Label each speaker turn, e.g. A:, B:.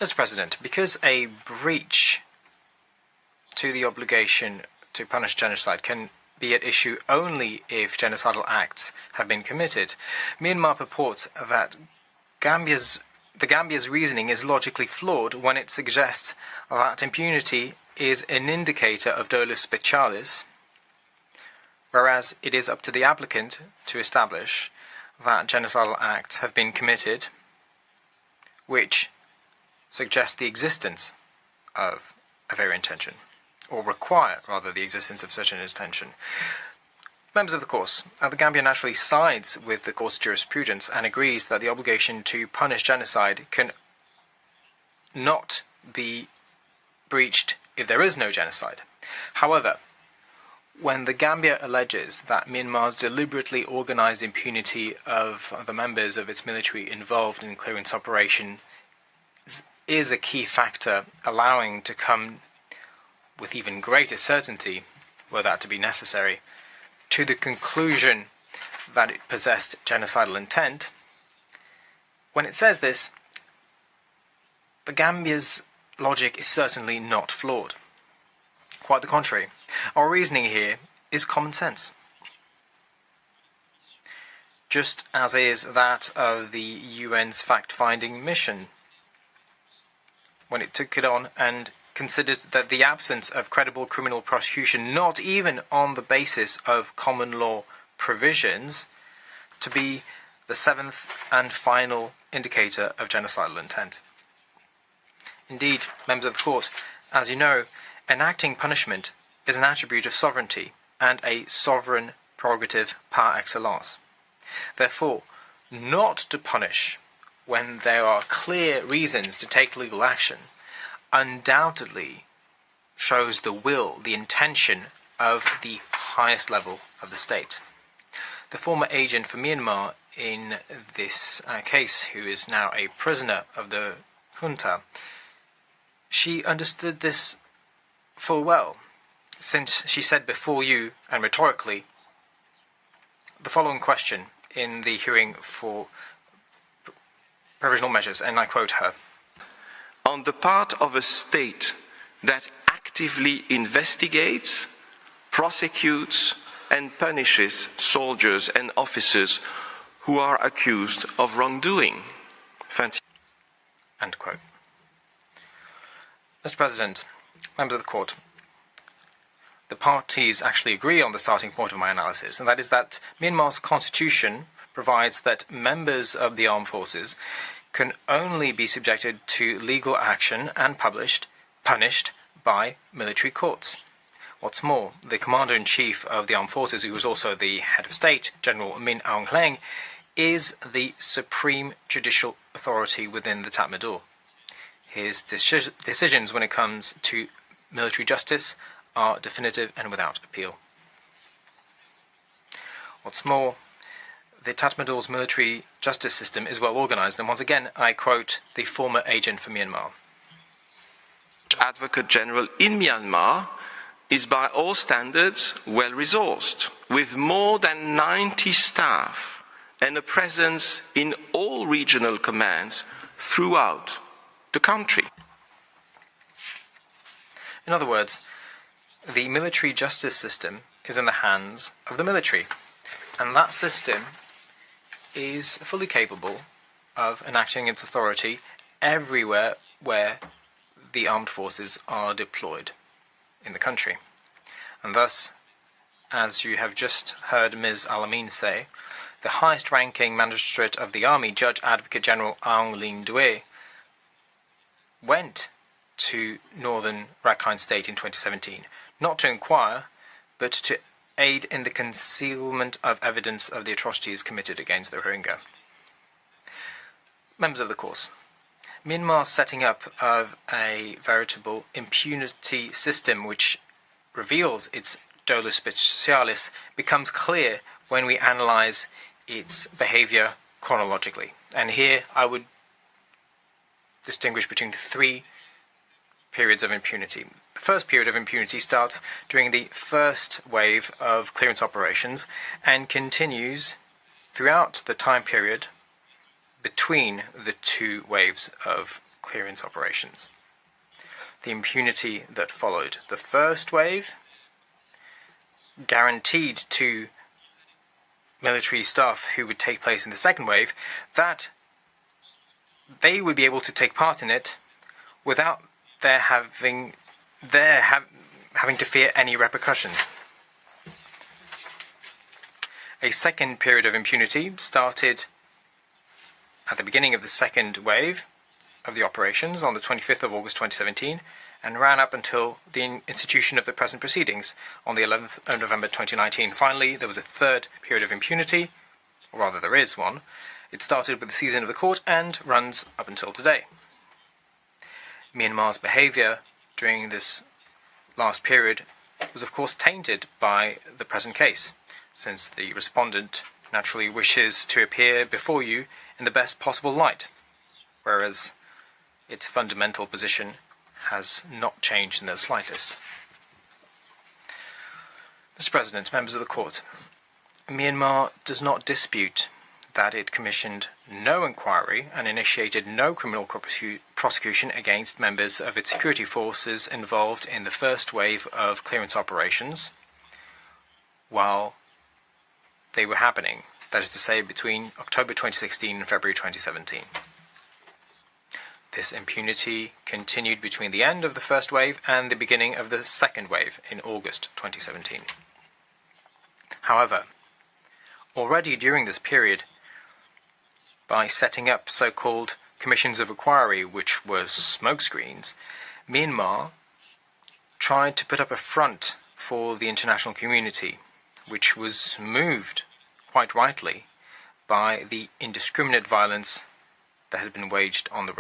A: Mr. President, because a breach to the obligation to punish genocide can be at issue only if genocidal acts have been committed, Myanmar purports that the Gambia's reasoning is logically flawed when it suggests that impunity is an indicator of dolus specialis, whereas it is up to the applicant to establish that genocidal acts have been committed, which suggests the existence of a very intention, or require, rather, the existence of such an intention. Members of the Court, the Gambia naturally sides with the Court's jurisprudence and agrees that the obligation to punish genocide can not be breached if there is no genocide. However, when the Gambia alleges that Myanmar's deliberately organized impunity of the members of its military involved in clearance operation is a key factor allowing to come with even greater certainty, were that to be necessary, to the conclusion that it possessed genocidal intent, when it says this, the Gambia's logic is certainly not flawed. Quite the contrary. Our reasoning here is common sense, just as is that of the UN's fact-finding mission, when it took it on and considered that the absence of credible criminal prosecution, not even on the basis of common law provisions, to be the seventh and final indicator of genocidal intent. Indeed, members of the Court, as you know, enacting punishment is an attribute of sovereignty and a sovereign prerogative par excellence. Therefore, not to punish when there are clear reasons to take legal action undoubtedly shows the will, the intention of the highest level of the state. The former agent for Myanmar in this case, who is now a prisoner of the junta, she understood this full well, since she said before you, and rhetorically, the following question in the hearing for provisional measures, and I quote her.
B: On the part of a state that actively investigates, prosecutes, and punishes soldiers and officers who are accused of wrongdoing.
A: End quote. Mr. President, members of the Court, the parties actually agree on the starting point of my analysis, and that is that Myanmar's constitution provides that members of the armed forces can only be subjected to legal action and punished by military courts. What's more, the Commander-in-Chief of the Armed Forces, who was also the head of state, General Min Aung Hlaing, is the supreme judicial authority within the Tatmadaw. His decisions when it comes to military justice are definitive and without appeal. What's more, the Tatmadaw's military justice system is well organized, and once again, I quote the former agent for Myanmar.
B: Advocate General in Myanmar is by all standards well resourced, with more than 90 staff and a presence in all regional commands throughout the country.
A: In other words, the military justice system is in the hands of the military, and that system is fully capable of enacting its authority everywhere where the armed forces are deployed in the country. And thus, as you have just heard Ms. Alamin say, the highest-ranking magistrate of the army, Judge Advocate General Aung Hlin Due, went to northern Rakhine State in 2017, not to inquire, but to aid in the concealment of evidence of the atrocities committed against the Rohingya. Members of the Court, Myanmar's setting up of a veritable impunity system which reveals its dolus specialis becomes clear when we analyze its behavior chronologically. And here I would distinguish between three periods of impunity. The first period of impunity starts during the first wave of clearance operations and continues throughout the time period between the two waves of clearance operations. The impunity that followed the first wave guaranteed to military staff who would take place in the second wave that they would be able to take part in it without their having to fear any repercussions. A second period of impunity started at the beginning of the second wave of the operations on the 25th of August 2017 and ran up until the institution of the present proceedings on the 11th of November 2019. Finally, there was a third period of impunity, or rather there is one. It started with the season of the court and runs up until today. Myanmar's behaviour during this last period was of course tainted by the present case, since the respondent naturally wishes to appear before you in the best possible light, whereas its fundamental position has not changed in the slightest. Mr. President, members of the Court, Myanmar does not dispute that it commissioned no inquiry and initiated no criminal prosecution against members of its security forces involved in the first wave of clearance operations while they were happening, that is to say, between October 2016 and February 2017. This impunity continued between the end of the first wave and the beginning of the second wave in August 2017. However, already during this period, by setting up so-called commissions of inquiry, which were smokescreens, Myanmar tried to put up a front for the international community, which was moved, quite rightly, by the indiscriminate violence that had been waged on the